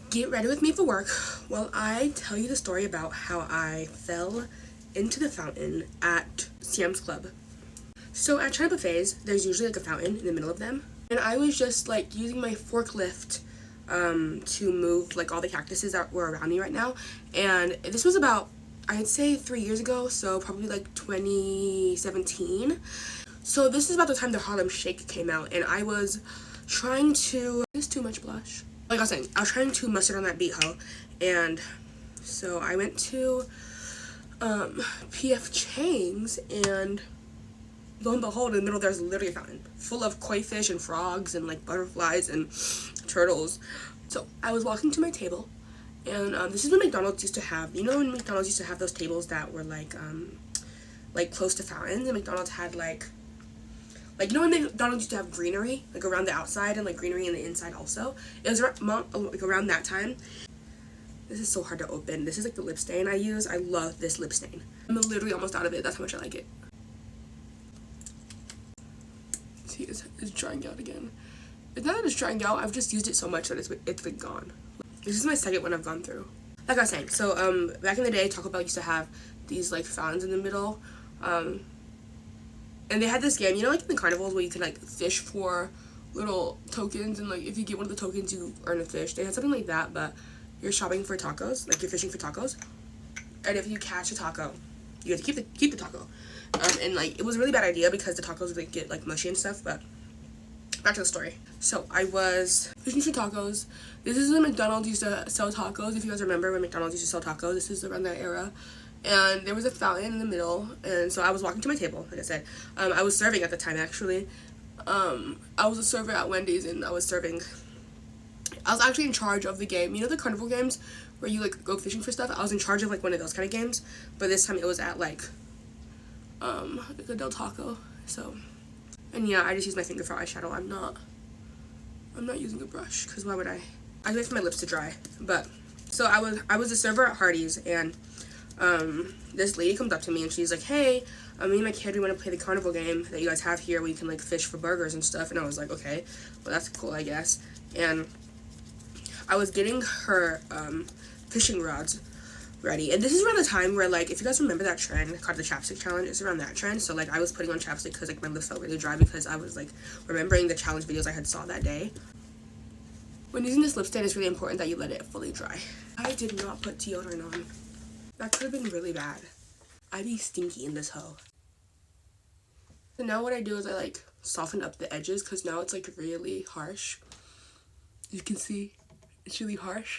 Get ready with me for work while I tell you the story about how I fell into the fountain at Sam's Club. So at China buffets, there's usually like a fountain in the middle of them. And I was just like using my forklift to move like all the cactuses that were around me right now. And this was about, I'd say 3 years ago, so probably like 2017. So this is about the time the Harlem Shake came out, and I was trying to, is this too much blush? Like I was saying, I was trying to mustard on that beat hoe, and so I went to PF Chang's, and lo and behold, in the middle there's literally a fountain full of koi fish and frogs and like butterflies and turtles. So I was walking to my table, and this is when McDonald's used to have, you know when McDonald's used to have those tables that were like close to fountains, and McDonald's had like you know when McDonald's used to have greenery like around the outside and like greenery in the inside also. It was like around that time. This is so hard to open. This is like the lip stain I use. I love this lip stain. I'm literally almost out of it. That's how much I like it. See, it's drying out again. It's not that it's drying out. I've just used it so much that it's been gone. This is my second one I've gone through. Like I was saying, so back in the day, Taco Bell used to have these like fountains in the middle. And they had this game, you know, like in the carnivals where you could like fish for little tokens, and like if you get one of the tokens, you earn a fish. They had something like that, but you're shopping for tacos, like you're fishing for tacos. And if you catch a taco, you have to keep the taco. And like it was a really bad idea because the tacos would like get like mushy and stuff. But back to the story. So I was fishing for tacos. This is when McDonald's used to sell tacos. If you guys remember when McDonald's used to sell tacos, this is around that era. And there was a fountain in the middle, and so I was walking to my table, like I said. I was serving at the time, actually. I was a server at Wendy's, and I was serving. I was actually in charge of the game. You know the carnival games where you like go fishing for stuff? I was in charge of like one of those kind of games, but this time it was at like a Del Taco. So, and yeah, I just use my finger for eyeshadow. I'm not using a brush, because why would I? I wait for my lips to dry. But so I was a server at Hardee's, and this lady comes up to me and she's like, hey, me and my kid, we want to play the carnival game that you guys have here where you can like fish for burgers and stuff. And I was like, okay, well that's cool, I guess. And I was getting her fishing rods ready, and this is around the time where, like, if you guys remember that trend called the chapstick challenge, it's around that trend. So like I was putting on chapstick because like my lips felt really dry, because I was like remembering the challenge videos I had saw that day. When using this lip stain, it's really important that you let it fully dry. I did not put deodorant on. That could have been really bad. I'd be stinky in this hoe. So now what I do is I like soften up the edges, because now it's like really harsh. You can see it's really harsh.